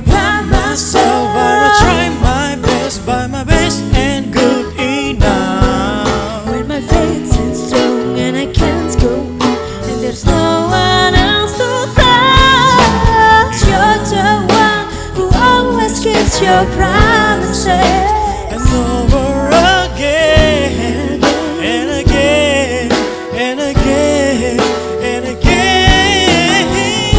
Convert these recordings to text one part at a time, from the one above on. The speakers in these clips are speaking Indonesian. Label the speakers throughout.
Speaker 1: by myself,
Speaker 2: I will try my best, by my best and good enough.
Speaker 1: when my faith's in strong and I can't go on, and there's no one else to trust. You're the one who always keeps your promises.
Speaker 2: And over again, and again, and again, and again.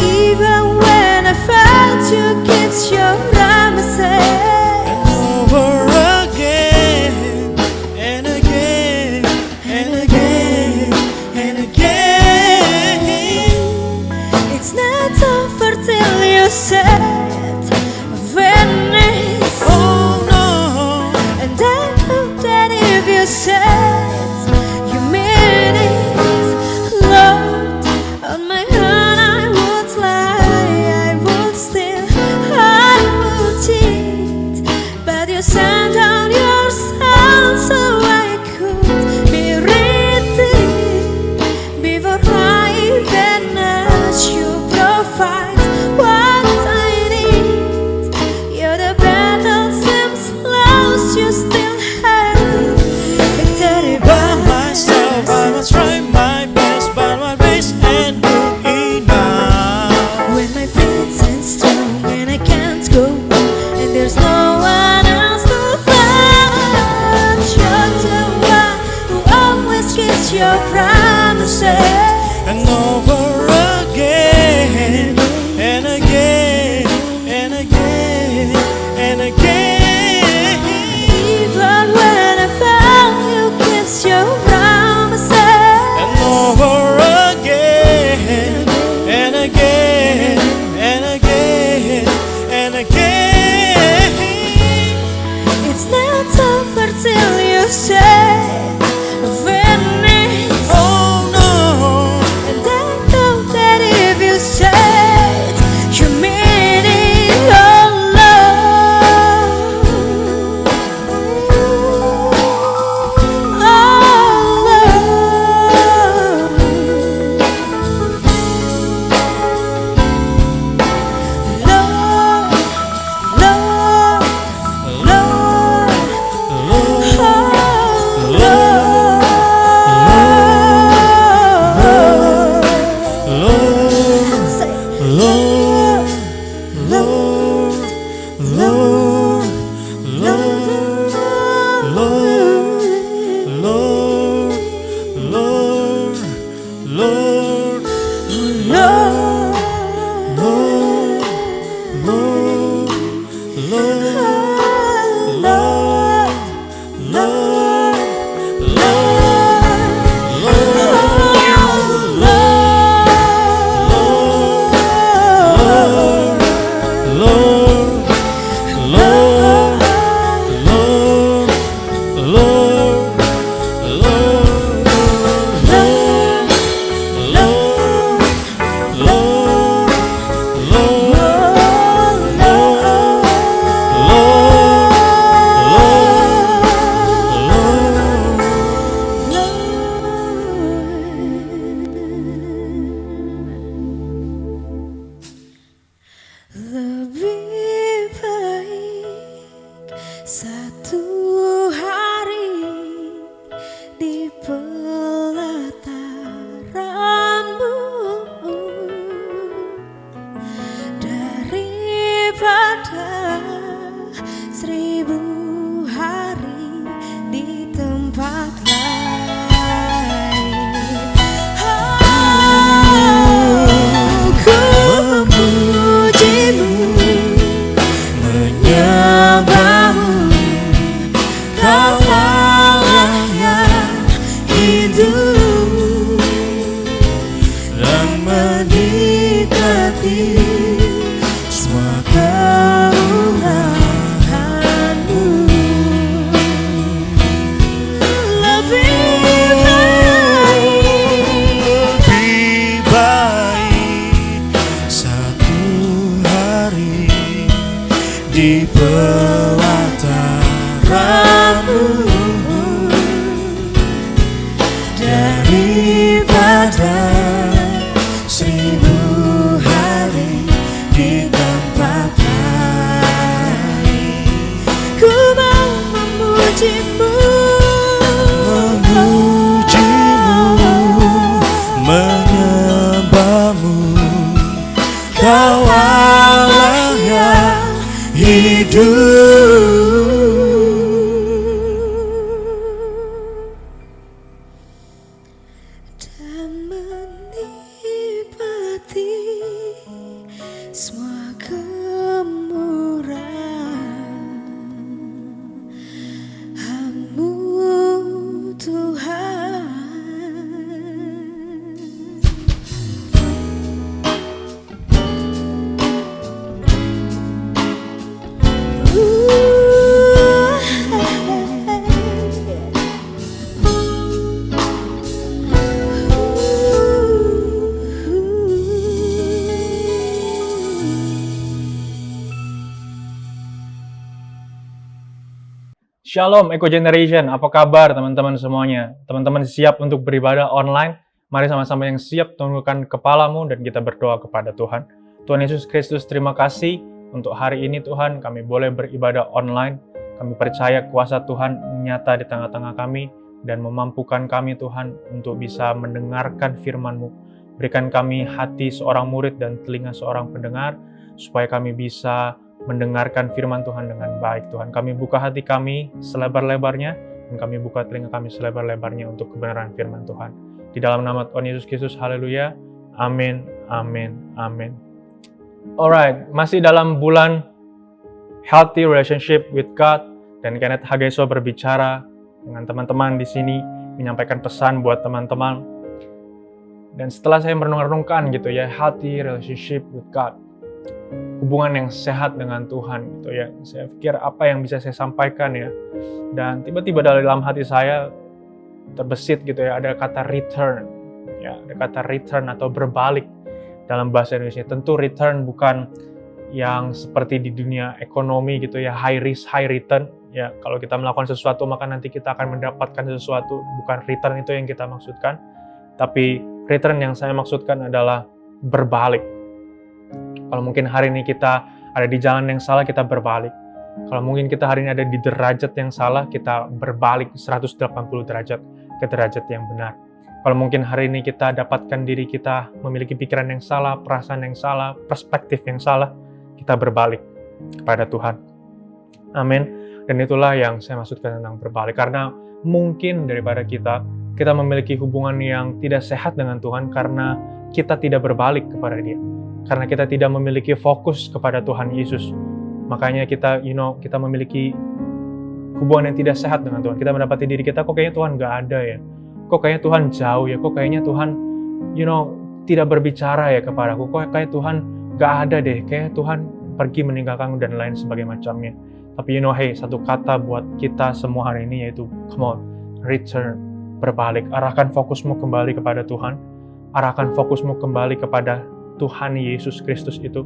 Speaker 1: Even when I felt you keep your promises.
Speaker 2: And over again, and again, and again, and again.
Speaker 1: It's not over till you said Venice.
Speaker 2: Oh no.
Speaker 1: And I know that if you said you mean it, Lord, on my own I would lie, I would steal, I would cheat, but you sent down your son so I could be redeemed. Before I even ask, you provide what I need. You're the battle seems lost, you still have victory
Speaker 2: By myself, I must try my best, by my best and good enough.
Speaker 1: when my feet's in strong and I can't go on, and there's no one else to touch. You're the one who always keeps your promises.
Speaker 2: And over again, and again, and again, and again.
Speaker 1: Even when I found you keep your promises.
Speaker 2: And over again, and again, and again, and again.
Speaker 1: It's not over till you said Venice.
Speaker 2: Oh no.
Speaker 1: And I know that if you said you mean it, oh Lord, oh lebih baik satu hari di pelataranmu daripada 1000 hari di tempat lain. Ku memujimu, menyembahmu, Kau Allah yang hidup,
Speaker 2: Dan menikmati
Speaker 1: semua kemuliaan-Mu. Lebih
Speaker 2: baik satu hari di pelataranmu daripada 1000 hari di tempat lain. menyembahmu, Kau Allah yang hidup.
Speaker 1: Dan menikmati semua kemurahan-Mu, Tuhan.
Speaker 3: Shalom Eco Generation, apa kabar teman-teman semuanya? Teman-teman siap untuk beribadah online? Mari sama-sama yang siap tundukkan kepalamu dan kita berdoa kepada Tuhan. Tuhan Yesus Kristus, terima kasih untuk hari ini Tuhan, kami boleh beribadah online. Kami percaya kuasa Tuhan nyata di tengah-tengah kami dan memampukan kami Tuhan untuk bisa mendengarkan firman-Mu. Berikan kami hati seorang murid dan telinga seorang pendengar, supaya kami bisa mendengarkan firman Tuhan dengan baik. Tuhan, kami buka hati kami selebar-lebarnya dan kami buka telinga kami selebar-lebarnya untuk kebenaran firman Tuhan. Di dalam nama Tuhan Yesus Kristus, haleluya. Amin, amin, amin. Alright, masih dalam bulan Healthy Relationship with God, dan Kenneth Hageso berbicara dengan teman-teman di sini, menyampaikan pesan buat teman-teman. Dan setelah saya merenung-renungkan gitu ya, Healthy Relationship with God, hubungan yang sehat dengan Tuhan gitu ya. Saya pikir apa yang bisa saya sampaikan ya. Dan tiba-tiba dalam hati saya terbesit gitu ya, ada kata return. Ya, ada kata return atau berbalik dalam bahasa Indonesia. Tentu return bukan yang seperti di dunia ekonomi gitu ya, high risk, high return. Ya, kalau kita melakukan sesuatu maka nanti kita akan mendapatkan sesuatu, bukan return itu yang kita maksudkan. Tapi return yang saya maksudkan adalah berbalik. Kalau mungkin hari ini kita ada di jalan yang salah, kita berbalik. Kalau mungkin kita hari ini ada di derajat yang salah, kita berbalik 180 derajat ke derajat yang benar. Kalau mungkin hari ini kita dapatkan diri kita memiliki pikiran yang salah, perasaan yang salah, perspektif yang salah, kita berbalik kepada Tuhan. Amin. Dan itulah yang saya maksudkan tentang berbalik. Karena mungkin daripada kita memiliki hubungan yang tidak sehat dengan Tuhan karena kita tidak berbalik kepada Dia. Karena kita tidak memiliki fokus kepada Tuhan Yesus. Makanya kita memiliki hubungan yang tidak sehat dengan Tuhan. Kita mendapati diri kita, kok kayaknya Tuhan nggak ada ya. Kok kayaknya Tuhan jauh ya. Kok kayaknya Tuhan, tidak berbicara ya kepadaku. Kok kayak Tuhan nggak ada deh. Kayak Tuhan pergi meninggalkanku dan lain sebagainya macamnya. Tapi satu kata buat kita semua hari ini yaitu, come on, return, berbalik. Arahkan fokusmu kembali kepada Tuhan. Arahkan fokusmu kembali kepada Tuhan Yesus Kristus itu,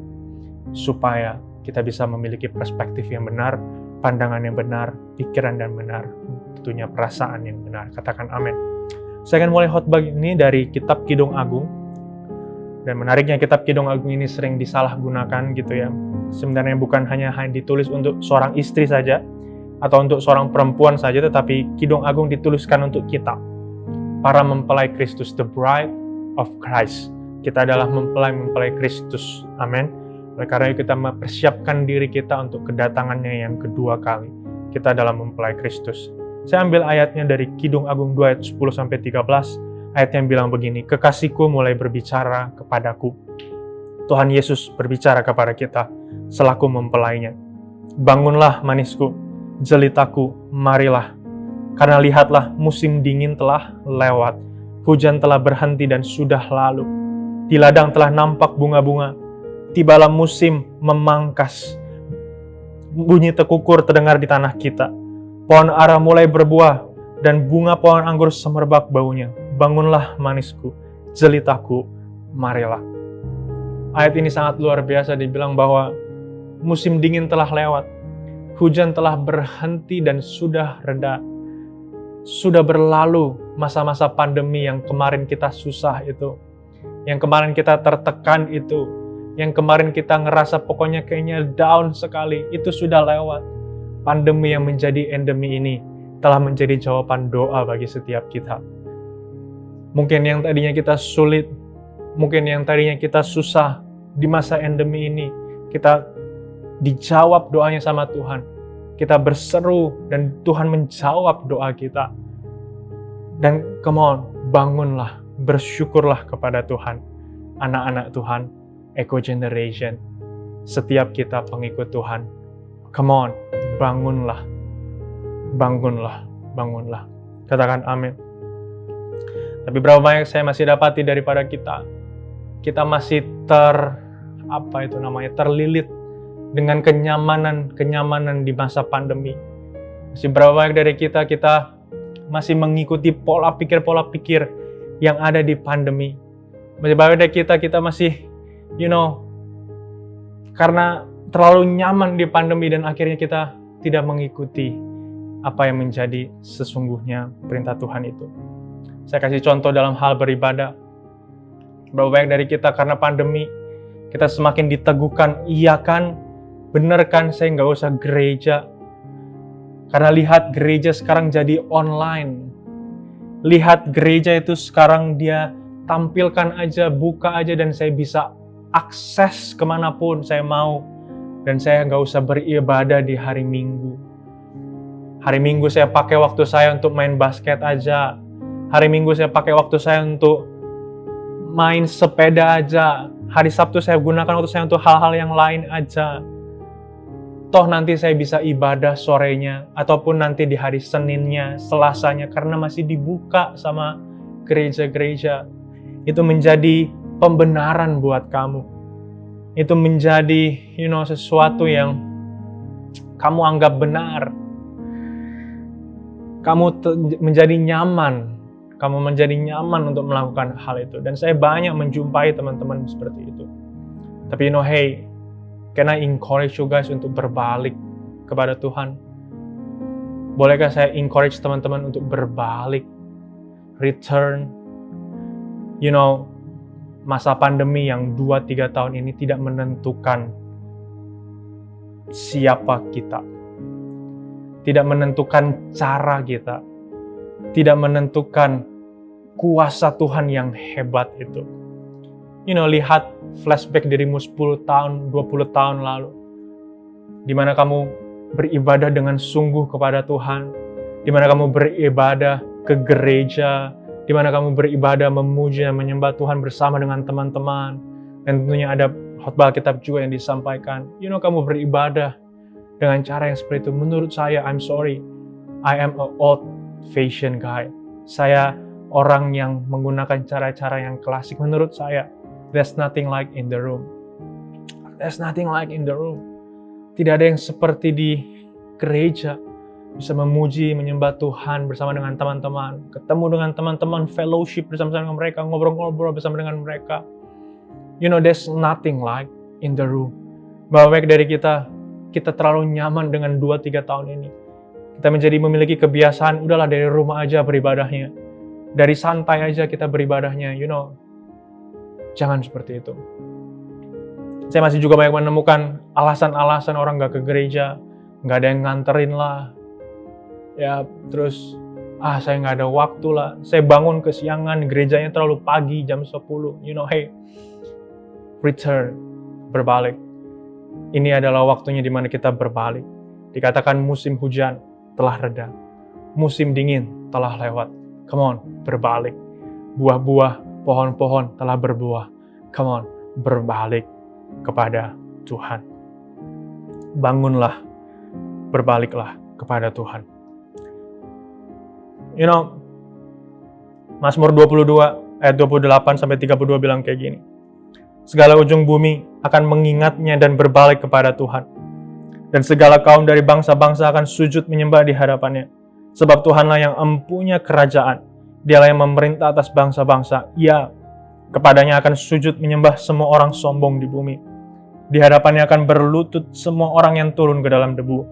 Speaker 3: supaya kita bisa memiliki perspektif yang benar, pandangan yang benar, pikiran yang benar, tentunya perasaan yang benar. Katakan amin. Saya akan mulai khotbah ini dari kitab Kidung Agung. Dan menariknya kitab Kidung Agung ini sering disalahgunakan gitu ya. Sebenarnya bukan hanya ditulis untuk seorang istri saja, atau untuk seorang perempuan saja, tetapi Kidung Agung dituliskan untuk kita, para mempelai Kristus, the bride of Christ. Kita adalah mempelai Kristus. Amin. Oleh karena itu kita mempersiapkan diri kita untuk kedatangannya yang kedua kali. Kita adalah mempelai Kristus. Saya ambil ayatnya dari Kidung Agung 2 ayat 10-13. Ayat yang bilang begini, kekasihku mulai berbicara kepadaku. Tuhan Yesus berbicara kepada kita selaku mempelainya. Bangunlah manisku, jelitaku, marilah. Karena lihatlah musim dingin telah lewat. Hujan telah berhenti dan sudah lalu. Di ladang telah nampak bunga-bunga, tibalah musim memangkas. Bunyi tekukur terdengar di tanah kita. Pohon ara mulai berbuah, dan bunga pohon anggur semerbak baunya. Bangunlah manisku, jelitaku, marilah. Ayat ini sangat luar biasa, dibilang bahwa musim dingin telah lewat, hujan telah berhenti dan sudah reda. Sudah berlalu masa-masa pandemi yang kemarin kita susah itu. Yang kemarin kita tertekan itu, yang kemarin kita ngerasa pokoknya kayaknya down sekali, itu sudah lewat. Pandemi yang menjadi endemi ini telah menjadi jawaban doa bagi setiap kita. Mungkin yang tadinya kita sulit, mungkin yang tadinya kita susah di masa endemi ini, kita dijawab doanya sama Tuhan. Kita berseru dan Tuhan menjawab doa kita. Dan come on, bangunlah, bersyukurlah kepada Tuhan. Anak-anak Tuhan, Echo Generation, setiap kita pengikut Tuhan. Come on, bangunlah, bangunlah, bangunlah. Katakan amin. Tapi berapa banyak saya masih dapati daripada kita masih terlilit dengan kenyamanan di masa pandemi. Masih berapa banyak dari kita masih mengikuti pola pikir yang ada di pandemi. Masih banyak dari kita masih, karena terlalu nyaman di pandemi dan akhirnya kita tidak mengikuti apa yang menjadi sesungguhnya perintah Tuhan itu. Saya kasih contoh dalam hal beribadah. Berapa banyak dari kita karena pandemi, kita semakin diteguhkan, iya kan, bener kan, saya nggak usah gereja. Karena lihat gereja sekarang jadi online. Lihat gereja itu sekarang dia tampilkan aja, buka aja, dan saya bisa akses kemanapun saya mau. Dan saya nggak usah beribadah di hari Minggu. Hari Minggu saya pakai waktu saya untuk main basket aja. Hari Minggu saya pakai waktu saya untuk main sepeda aja. Hari Sabtu saya gunakan waktu saya untuk hal-hal yang lain aja. Toh nanti saya bisa ibadah sorenya, ataupun nanti di hari Seninnya, Selasanya, karena masih dibuka sama gereja-gereja. Itu menjadi pembenaran buat kamu. Itu menjadi, sesuatu yang kamu anggap benar. Kamu menjadi nyaman. Kamu menjadi nyaman untuk melakukan hal itu. Dan saya banyak menjumpai teman-teman seperti itu. Tapi hey, can I encourage you guys untuk berbalik kepada Tuhan? Bolehkah saya encourage teman-teman untuk berbalik? Return. Masa pandemi yang 2-3 tahun ini tidak menentukan siapa kita. Tidak menentukan cara kita. Tidak menentukan kuasa Tuhan yang hebat itu. Lihat flashback dirimu 10 tahun, 20 tahun lalu. Di mana kamu beribadah dengan sungguh kepada Tuhan. Di mana kamu beribadah ke gereja. Di mana kamu beribadah memuji dan menyembah Tuhan bersama dengan teman-teman. Dan tentunya ada khotbah Alkitab juga yang disampaikan. Kamu beribadah dengan cara yang seperti itu. Menurut saya, I'm sorry, I am an old-fashioned guy. Saya orang yang menggunakan cara-cara yang klasik. Menurut saya, there's nothing like in the room. There's nothing like in the room. Tidak ada yang seperti di gereja. Bisa memuji, menyembah Tuhan bersama dengan teman-teman. Ketemu dengan teman-teman, fellowship bersama dengan mereka, ngobrol-ngobrol bersama dengan mereka. There's nothing like in the room. Bahwa baik dari kita terlalu nyaman dengan 2-3 tahun ini. Kita memiliki kebiasaan, udahlah dari rumah aja beribadahnya. Dari santai aja kita beribadahnya, Jangan seperti itu. Saya masih juga banyak menemukan alasan-alasan orang gak ke gereja, gak ada yang nganterin lah. Ya, terus, saya gak ada waktu lah. Saya bangun kesiangan, gerejanya terlalu pagi, jam 10. Hey, return, berbalik. Ini adalah waktunya di mana kita berbalik. Dikatakan musim hujan telah reda. Musim dingin telah lewat. Come on, berbalik. Buah-buah, pohon-pohon telah berbuah. Come on, berbalik kepada Tuhan. Bangunlah, berbaliklah kepada Tuhan. Mazmur 22 ayat 28 sampai 32 bilang kayak gini. Segala ujung bumi akan mengingatnya dan berbalik kepada Tuhan. Dan segala kaum dari bangsa-bangsa akan sujud menyembah di hadapannya. Sebab Tuhanlah yang empunya kerajaan. Dialah yang memerintah atas bangsa-bangsa. Ia kepadanya akan sujud menyembah semua orang sombong di bumi. Di hadapannya akan berlutut semua orang yang turun ke dalam debu.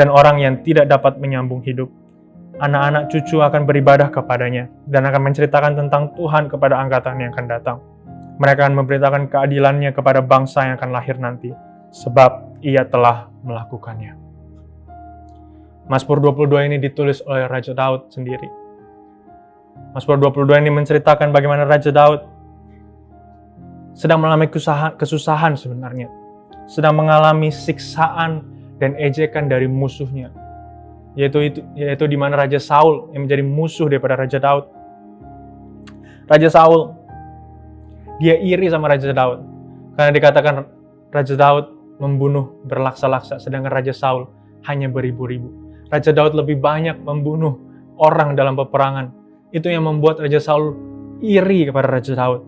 Speaker 3: Dan orang yang tidak dapat menyambung hidup. Anak-anak cucu akan beribadah kepadanya. Dan akan menceritakan tentang Tuhan kepada angkatan yang akan datang. Mereka akan memberitakan keadilannya kepada bangsa yang akan lahir nanti. Sebab ia telah melakukannya. Mazmur 22 ini ditulis oleh Raja Daud sendiri. Mazmur 22 ini menceritakan bagaimana Raja Daud sedang mengalami kesusahan sebenarnya. Sedang mengalami siksaan dan ejekan dari musuhnya. Yaitu di mana Raja Saul yang menjadi musuh daripada Raja Daud. Raja Saul, dia iri sama Raja Daud. Karena dikatakan Raja Daud membunuh berlaksa-laksa, sedangkan Raja Saul hanya beribu-ribu. Raja Daud lebih banyak membunuh orang dalam peperangan. Itu yang membuat Raja Saul iri kepada Raja Daud.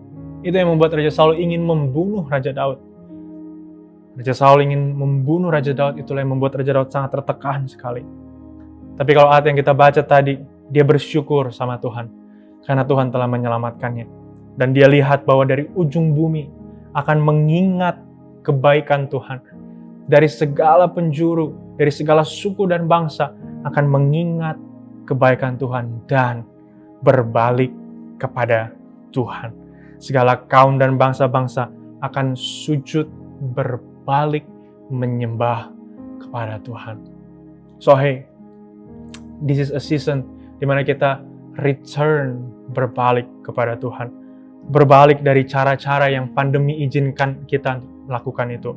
Speaker 3: Itu yang membuat Raja Saul ingin membunuh Raja Daud. Raja Saul ingin membunuh Raja Daud, itulah yang membuat Raja Daud sangat tertekan sekali. Tapi kalau ayat yang kita baca tadi, dia bersyukur sama Tuhan. Karena Tuhan telah menyelamatkannya. Dan dia lihat bahwa dari ujung bumi akan mengingat kebaikan Tuhan. Dari segala penjuru, dari segala suku dan bangsa akan mengingat kebaikan Tuhan dan berbalik kepada Tuhan. Segala kaum dan bangsa-bangsa akan sujud berbalik menyembah kepada Tuhan. So hey, this is a season di mana kita return, berbalik kepada Tuhan. Berbalik dari cara-cara yang pandemi izinkan kita lakukan itu.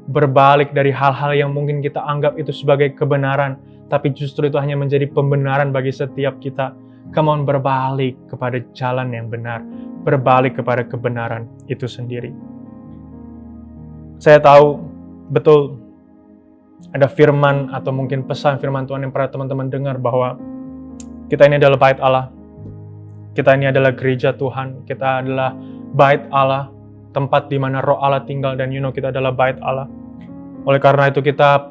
Speaker 3: Berbalik dari hal-hal yang mungkin kita anggap itu sebagai kebenaran, tapi justru itu hanya menjadi pembenaran bagi setiap kita. Come on, berbalik kepada jalan yang benar. Berbalik kepada kebenaran itu sendiri. Saya tahu betul ada firman atau mungkin pesan firman Tuhan yang pernah teman-teman dengar bahwa kita ini adalah bait Allah. Kita ini adalah gereja Tuhan. Kita adalah bait Allah, tempat di mana roh Allah tinggal, dan kita adalah bait Allah. Oleh karena itu kita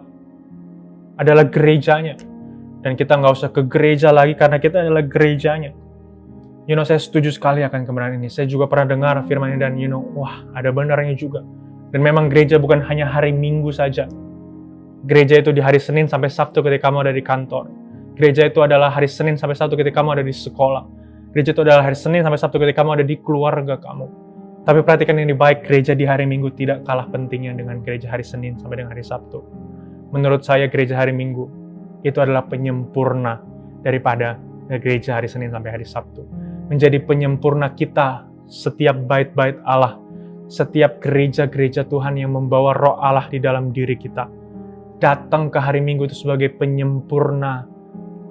Speaker 3: adalah gerejanya. Dan kita nggak usah ke gereja lagi karena kita adalah gerejanya. Saya setuju sekali akan kebenaran ini. Saya juga pernah dengar firman ini dan wah, ada benarnya juga. Dan memang gereja bukan hanya hari Minggu saja. Gereja itu di hari Senin sampai Sabtu ketika kamu ada di kantor. Gereja itu adalah hari Senin sampai Sabtu ketika kamu ada di sekolah. Gereja itu adalah hari Senin sampai Sabtu ketika kamu ada di keluarga kamu. Tapi perhatikan ini baik, gereja di hari Minggu tidak kalah pentingnya dengan gereja hari Senin sampai dengan hari Sabtu. Menurut saya gereja hari Minggu itu adalah penyempurna daripada gereja hari Senin sampai hari Sabtu. Menjadi penyempurna kita, setiap bait-bait Allah, setiap gereja-gereja Tuhan yang membawa roh Allah di dalam diri kita. Datang ke hari Minggu itu sebagai penyempurna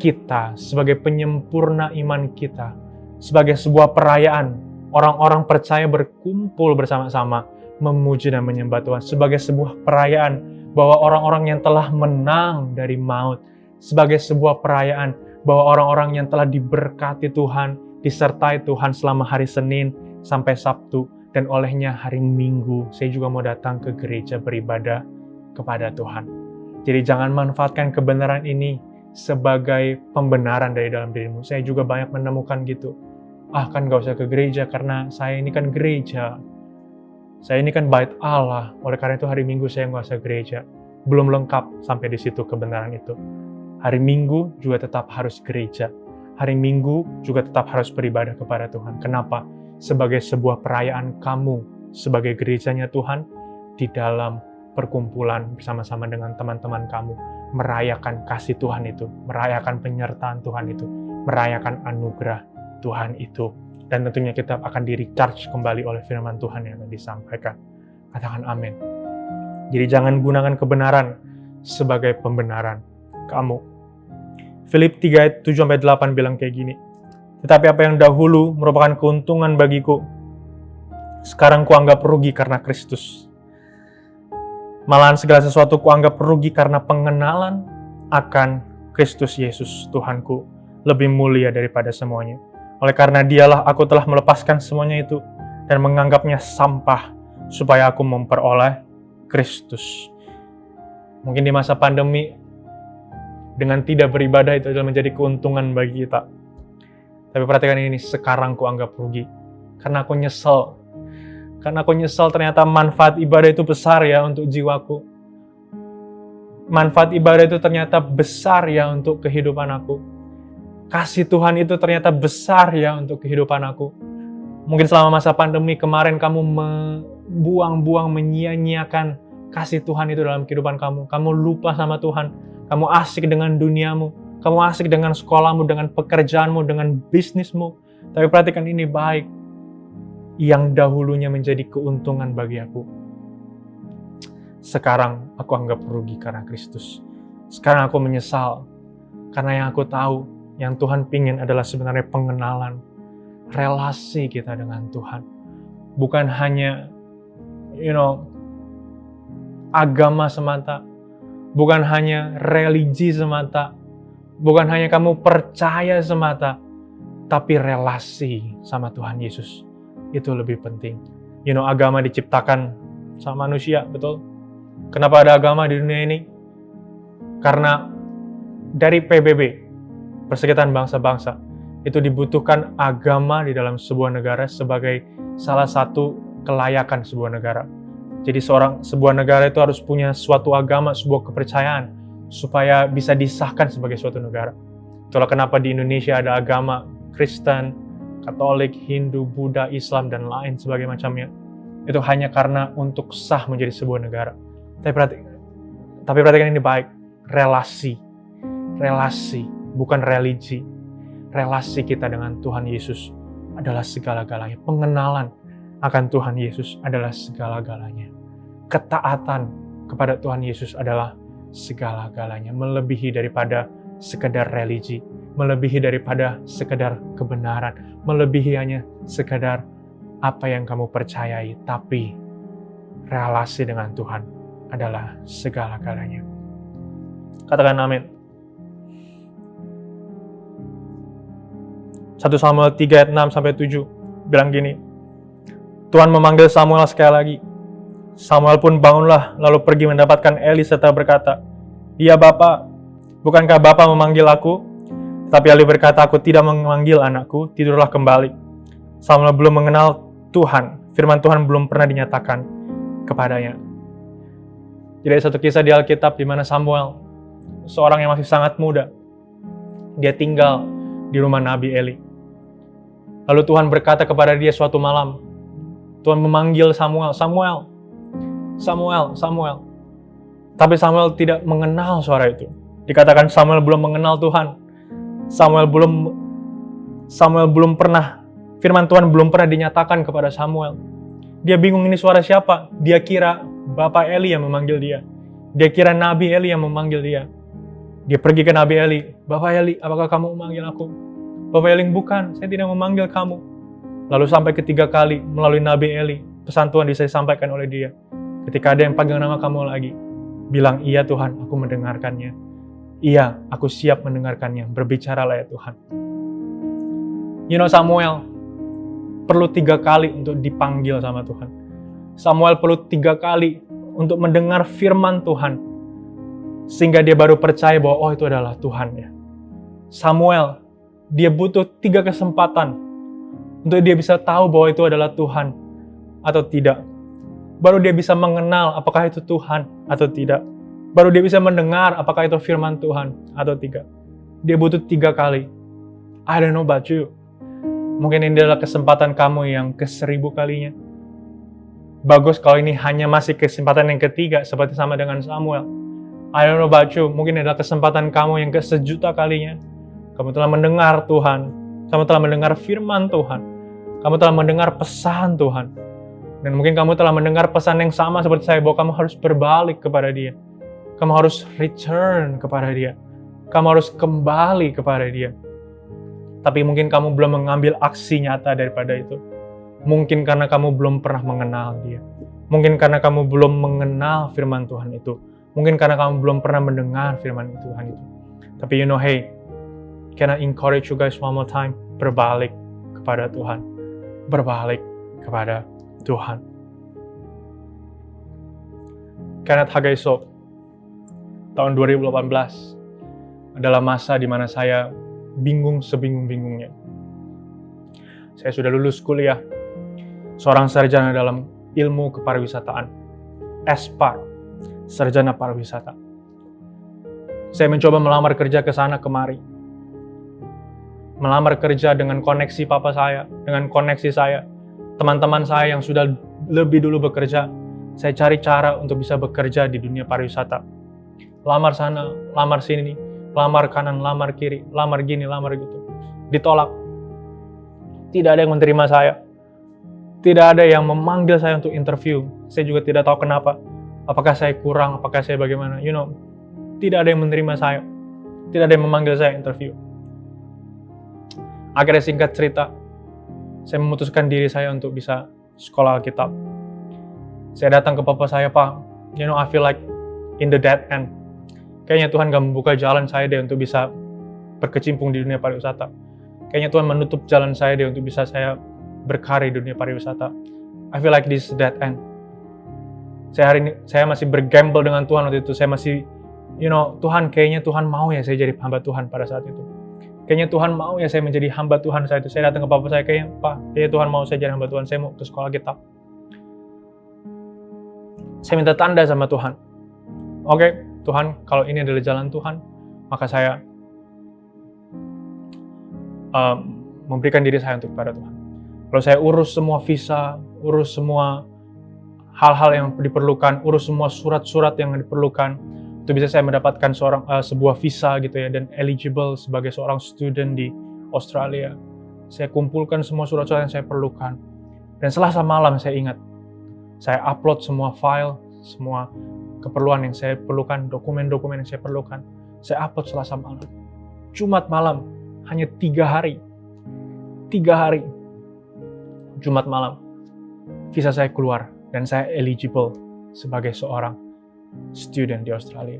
Speaker 3: kita, sebagai penyempurna iman kita, sebagai sebuah perayaan. Orang-orang percaya berkumpul bersama-sama memuji dan menyembah Tuhan, sebagai sebuah perayaan bahwa orang-orang yang telah menang dari maut, sebagai sebuah perayaan bahwa orang-orang yang telah diberkati Tuhan, disertai Tuhan selama hari Senin sampai Sabtu, dan olehnya hari Minggu saya juga mau datang ke gereja beribadah kepada Tuhan. Jadi jangan manfaatkan kebenaran ini sebagai pembenaran dari dalam dirimu. Saya juga banyak menemukan gitu. Kan gak usah ke gereja karena saya ini kan gereja. Saya ini kan bait Allah. Oleh karena itu hari Minggu saya gak usah gereja. Belum lengkap sampai di situ kebenaran itu. Hari Minggu juga tetap harus gereja. Hari Minggu juga tetap harus beribadah kepada Tuhan. Kenapa? Sebagai sebuah perayaan kamu sebagai gerejanya Tuhan di dalam perkumpulan bersama-sama dengan teman-teman kamu. Merayakan kasih Tuhan itu. Merayakan penyertaan Tuhan itu. Merayakan anugerah Tuhan itu. Dan tentunya kita akan di-recharge kembali oleh firman Tuhan yang akan disampaikan. Katakan amin. Jadi jangan gunakan kebenaran sebagai pembenaran kamu. Filip 3 ayat 7-8 bilang kayak gini. Tetapi apa yang dahulu merupakan keuntungan bagiku, sekarang kuanggap rugi karena Kristus. Malahan segala sesuatu kuanggap rugi karena pengenalan akan Kristus Yesus Tuhanku lebih mulia daripada semuanya. Oleh karena dialah aku telah melepaskan semuanya itu dan menganggapnya sampah supaya aku memperoleh Kristus. Mungkin di masa pandemi dengan tidak beribadah itu adalah menjadi keuntungan bagi kita. Tapi perhatikan ini, sekarang ku anggap rugi karena aku nyesel. Karena aku nyesel ternyata manfaat ibadah itu besar ya untuk jiwaku. Manfaat ibadah itu ternyata besar ya untuk kehidupan aku. Kasih Tuhan itu ternyata besar ya untuk kehidupan aku. Mungkin selama masa pandemi kemarin kamu menyia-nyiakan kasih Tuhan itu dalam kehidupan kamu. Kamu lupa sama Tuhan. kamu asik dengan duniamu, kamu asik dengan sekolahmu, dengan pekerjaanmu, dengan bisnismu. Tapi perhatikan ini baik, yang dahulunya menjadi keuntungan bagi aku, sekarang aku anggap rugi karena Kristus. Sekarang aku menyesal, karena yang aku tahu, yang Tuhan pingin adalah sebenarnya pengenalan, relasi kita dengan Tuhan. Bukan hanya, agama semata, bukan hanya religi semata, bukan hanya kamu percaya semata, tapi relasi sama Tuhan Yesus. Itu lebih penting. Agama diciptakan sama manusia, betul? Kenapa ada agama di dunia ini? Karena dari PBB, Persekutuan Bangsa-Bangsa, itu dibutuhkan agama di dalam sebuah negara sebagai salah satu kelayakan sebuah negara. Jadi sebuah negara itu harus punya suatu agama, sebuah kepercayaan, supaya bisa disahkan sebagai suatu negara. Itulah kenapa di Indonesia ada agama Kristen, Katolik, Hindu, Buddha, Islam, dan lain sebagainya macamnya. Itu hanya karena untuk sah menjadi sebuah negara. Tapi perhatikan ini baik, relasi, bukan religi. Relasi kita dengan Tuhan Yesus adalah segala-galanya. Pengenalan akan Tuhan Yesus adalah segala-galanya. Ketaatan kepada Tuhan Yesus adalah segala-galanya. Melebihi daripada sekedar religi, melebihi daripada sekedar kebenaran, melebihi hanya sekedar apa yang kamu percayai, tapi relasi dengan Tuhan adalah segala-galanya. Katakan amin. 1 Samuel 3 ayat 6-7 bilang gini, Tuhan memanggil Samuel sekali lagi. Samuel pun bangunlah, lalu pergi mendapatkan Eli serta berkata, "Ya Bapa, bukankah Bapa memanggil aku?" Tapi Eli berkata, "Aku tidak memanggil anakku, tidurlah kembali." Samuel belum mengenal Tuhan, firman Tuhan belum pernah dinyatakan kepadanya. Jadi ada satu kisah di Alkitab di mana Samuel, seorang yang masih sangat muda, dia tinggal di rumah Nabi Eli. Lalu Tuhan berkata kepada dia suatu malam, Tuhan memanggil Samuel, "Samuel, Samuel, Samuel." Tapi Samuel tidak mengenal suara itu. Dikatakan Samuel belum mengenal Tuhan. Samuel belum pernah, firman Tuhan belum pernah dinyatakan kepada Samuel. Dia bingung ini suara siapa? Dia kira Bapak Eli yang memanggil dia. Dia kira Nabi Eli yang memanggil dia. Dia pergi ke Nabi Eli, "Bapak Eli, apakah kamu memanggil aku?" Bapak Eli, "Bukan, saya tidak memanggil kamu." Lalu sampai ketiga kali melalui Nabi Eli, pesan Tuhan bisa disampaikan oleh dia. Ketika ada yang panggil nama kamu lagi, bilang, "Iya Tuhan, aku mendengarkannya. Iya, aku siap mendengarkannya. Berbicaralah ya Tuhan." Samuel perlu 3 kali untuk dipanggil sama Tuhan. Samuel perlu 3 kali untuk mendengar firman Tuhan, sehingga dia baru percaya bahwa itu adalah Tuhan ya. Samuel, dia butuh 3 kesempatan untuk dia bisa tahu bahwa itu adalah Tuhan atau tidak. Baru dia bisa mengenal apakah itu Tuhan atau tidak. Baru dia bisa mendengar apakah itu firman Tuhan atau tidak. Dia butuh 3 kali. I don't know about you. Mungkin ini adalah kesempatan kamu yang ke-1000 kalinya. Bagus kalau ini hanya masih kesempatan yang ketiga, seperti sama dengan Samuel. I don't know about you. Mungkin ini adalah kesempatan kamu yang ke-1.000.000 kalinya. Kamu telah mendengar Tuhan. Kamu telah mendengar firman Tuhan. Kamu telah mendengar pesan Tuhan. Dan mungkin kamu telah mendengar pesan yang sama seperti saya, bahwa kamu harus berbalik kepada Dia. Kamu harus return kepada Dia. Kamu harus kembali kepada Dia. Tapi mungkin kamu belum mengambil aksi nyata daripada itu. Mungkin karena kamu belum pernah mengenal Dia. Mungkin karena kamu belum mengenal firman Tuhan itu. Mungkin karena kamu belum pernah mendengar firman Tuhan itu. Tapi hey, can I encourage you guys one more time? Berbalik kepada Tuhan. Berbalik kepada Tuhan. Kenneth Haggai tahun 2018 adalah masa di mana saya bingung sebingung-bingungnya. Saya sudah lulus kuliah, seorang sarjana dalam ilmu kepariwisataan, SPAR, sarjana pariwisata. Saya mencoba melamar kerja ke sana kemari. Melamar kerja dengan koneksi papa saya, dengan koneksi saya, teman-teman saya yang sudah lebih dulu bekerja. Saya cari cara untuk bisa bekerja di dunia pariwisata. lamar sana, lamar sini, lamar kanan, lamar kiri, lamar gini, lamar gitu. Ditolak. Tidak ada yang menerima saya. Tidak ada yang memanggil saya untuk interview. Saya juga tidak tahu kenapa. Apakah saya kurang, apakah saya bagaimana. Tidak ada yang menerima saya. Tidak ada yang memanggil saya interview. Akhirnya singkat cerita, saya memutuskan diri saya untuk bisa sekolah Alkitab. Saya datang ke papa saya, Pak, I feel like in the dead end. Kayaknya Tuhan gak membuka jalan saya deh untuk bisa berkecimpung di dunia pariwisata. Kayaknya Tuhan menutup jalan saya deh untuk bisa saya berkarya di dunia pariwisata. I feel like this is dead end. Saya masih bergamble dengan Tuhan waktu itu. Saya masih, kayaknya Tuhan mau ya saya jadi hamba Tuhan pada saat itu. Kayaknya Tuhan mau ya saya menjadi hamba Tuhan saat itu. Saya datang ke papa saya, kayaknya Tuhan mau saya jadi hamba Tuhan. Saya mau ke sekolah Alkitab. Saya minta tanda sama Tuhan. Oke, Tuhan, kalau ini adalah jalan Tuhan, maka saya memberikan diri saya untuk kepada Tuhan. Kalau saya urus semua visa, urus semua hal-hal yang diperlukan, urus semua surat-surat yang diperlukan, itu bisa saya mendapatkan sebuah visa gitu ya, dan eligible sebagai seorang student di Australia. Saya kumpulkan semua surat-surat yang saya perlukan. Dan Selasa malam saya ingat, saya upload semua file, semua keperluan yang saya perlukan, dokumen-dokumen yang saya perlukan. Saya upload Selasa malam. Jumat malam, hanya 3 hari. 3 hari. Jumat malam, visa saya keluar dan saya eligible sebagai seorang student di Australia.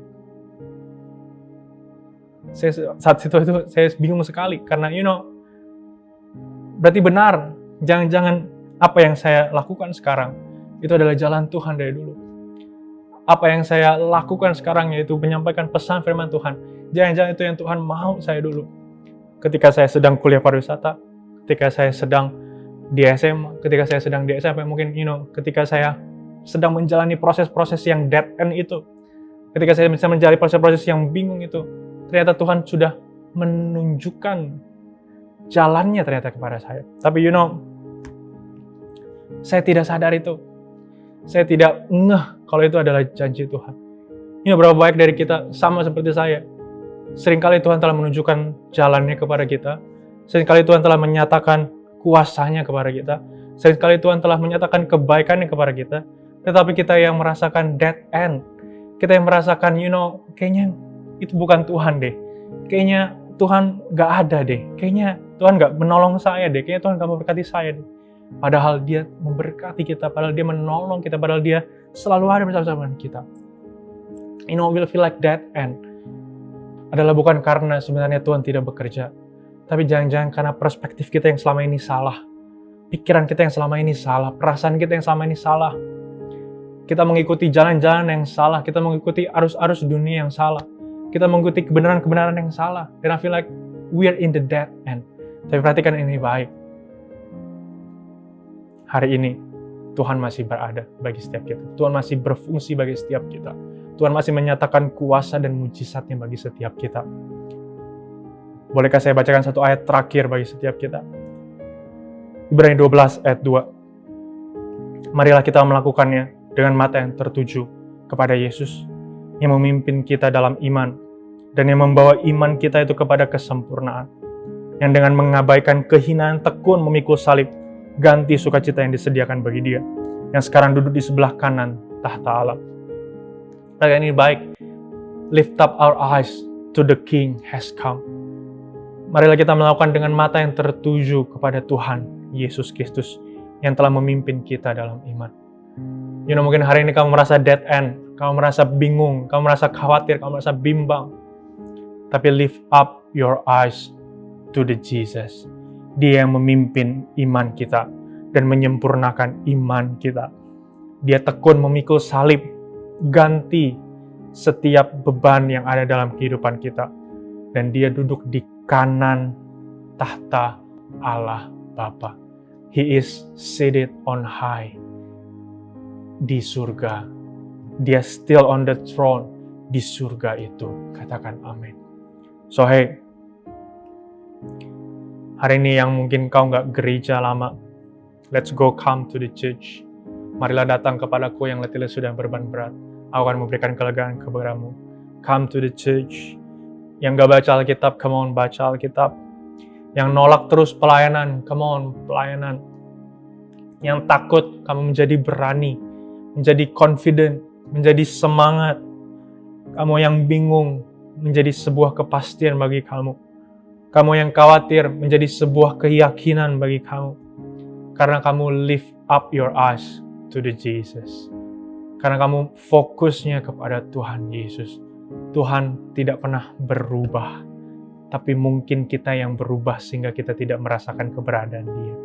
Speaker 3: Saat itu saya bingung sekali karena berarti benar, jangan-jangan apa yang saya lakukan sekarang itu adalah jalan Tuhan dari dulu. Apa yang saya lakukan sekarang yaitu menyampaikan pesan firman Tuhan, jangan-jangan itu yang Tuhan mau saya dulu. Ketika saya sedang kuliah pariwisata, ketika saya sedang di SMA, ketika saya sedang di SMP, mungkin ketika saya sedang menjalani proses-proses yang dead end itu, ketika saya bisa menjalani proses-proses yang bingung itu, ternyata Tuhan sudah menunjukkan jalannya ternyata kepada saya. Tapi saya tidak sadar itu. Saya tidak ngeh kalau itu adalah janji Tuhan. Berapa banyak dari kita sama seperti saya. Seringkali Tuhan telah menunjukkan jalannya kepada kita. Seringkali Tuhan telah menyatakan kuasanya kepada kita. Seringkali Tuhan telah menyatakan kebaikannya kepada kita. Tetapi kita yang merasakan dead end. Kita yang merasakan, kayaknya itu bukan Tuhan deh. Kayaknya Tuhan gak ada deh. Kayaknya Tuhan gak menolong saya deh. Kayaknya Tuhan gak memberkati saya deh. Padahal Dia memberkati kita. Padahal Dia menolong kita. Padahal Dia selalu ada bersama-sama dengan kita. We'll feel like dead end. Adalah bukan karena sebenarnya Tuhan tidak bekerja. Tapi jangan-jangan karena perspektif kita yang selama ini salah. Pikiran kita yang selama ini salah. Perasaan kita yang selama ini salah. Kita mengikuti jalan-jalan yang salah. Kita mengikuti arus-arus dunia yang salah. Kita mengikuti kebenaran-kebenaran yang salah. Dan I feel like we're in the dead end. Tapi perhatikan ini baik. Hari ini, Tuhan masih berada bagi setiap kita. Tuhan masih berfungsi bagi setiap kita. Tuhan masih menyatakan kuasa dan mujizatnya bagi setiap kita. Bolehkah saya bacakan satu ayat terakhir bagi setiap kita? Ibrani 12 ayat 2. Marilah kita melakukannya dengan mata yang tertuju kepada Yesus yang memimpin kita dalam iman dan yang membawa iman kita itu kepada kesempurnaan. Yang dengan mengabaikan kehinaan tekun memikul salib, ganti sukacita yang disediakan bagi Dia yang sekarang duduk di sebelah kanan tahta Allah. Bagian ini baik. Lift up our eyes to the King has come. Marilah kita melakukan dengan mata yang tertuju kepada Tuhan Yesus Kristus yang telah memimpin kita dalam iman. Mungkin hari ini kamu merasa dead end, kamu merasa bingung, kamu merasa khawatir, kamu merasa bimbang. Tapi lift up your eyes to the Jesus. Dia yang memimpin iman kita dan menyempurnakan iman kita. Dia tekun memikul salib, ganti setiap beban yang ada dalam kehidupan kita. Dan Dia duduk di kanan tahta Allah Bapa. He is seated on high di surga. Dia still on the throne di surga itu. Katakan amin. So hey, hari ini yang mungkin kau nggak gereja lama, let's go come to the church. Marilah datang kepadaku yang letih lesu dan beban berat. Aku akan memberikan kelegaan kepadamu. come to the church. Yang gak baca Alkitab, come on, baca Alkitab. Yang nolak terus pelayanan, come on, pelayanan. Yang takut, kamu menjadi berani, menjadi confident, menjadi semangat. Kamu yang bingung, menjadi sebuah kepastian bagi kamu. Kamu yang khawatir, menjadi sebuah keyakinan bagi kamu. Karena kamu lift up your eyes to the Jesus. Karena kamu fokusnya kepada Tuhan Yesus. Tuhan tidak pernah berubah. Tapi mungkin kita yang berubah sehingga kita tidak merasakan keberadaan Dia.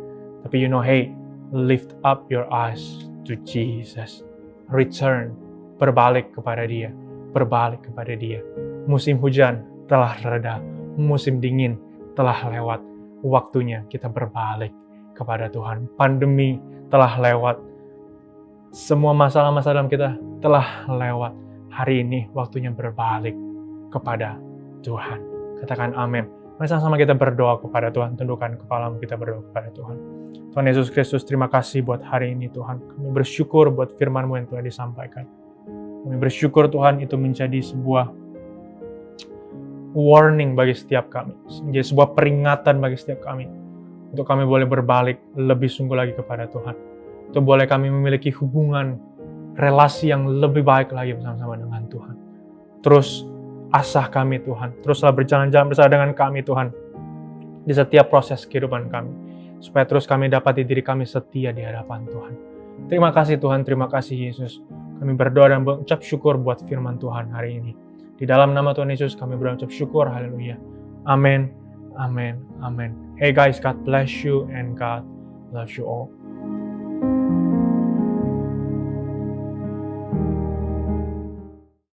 Speaker 3: Tapi hey, lift up your eyes to Jesus. Return, berbalik kepada Dia. Berbalik kepada Dia. Musim hujan telah reda. Musim dingin telah lewat. Waktunya kita berbalik kepada Tuhan. Pandemi telah lewat. Semua masalah-masalah dalam kita telah lewat. Hari ini waktunya berbalik kepada Tuhan. Katakan amin. Mari sama-sama kita berdoa kepada Tuhan. Tundukkan kepalamu, kita berdoa kepada Tuhan. Tuhan Yesus Kristus, terima kasih buat hari ini Tuhan. Kami bersyukur buat firman-Mu yang telah disampaikan. Kami bersyukur Tuhan itu menjadi sebuah warning bagi setiap kami. Menjadi sebuah peringatan bagi setiap kami. Untuk kami boleh berbalik lebih sungguh lagi kepada Tuhan. Untuk boleh kami memiliki hubungan, relasi yang lebih baik lagi bersama-sama dengan Tuhan. Terus asah kami Tuhan. Teruslah berjalan-jalan bersama dengan kami Tuhan. Di setiap proses kehidupan kami. Supaya terus kami dapati diri kami setia di hadapan Tuhan. Terima kasih Tuhan, terima kasih Yesus. Kami berdoa dan mengucap syukur buat firman Tuhan hari ini. Di dalam nama Tuhan Yesus kami berucap syukur, haleluya. Amin, amin, amin. Hey guys, God bless you and God loves you all.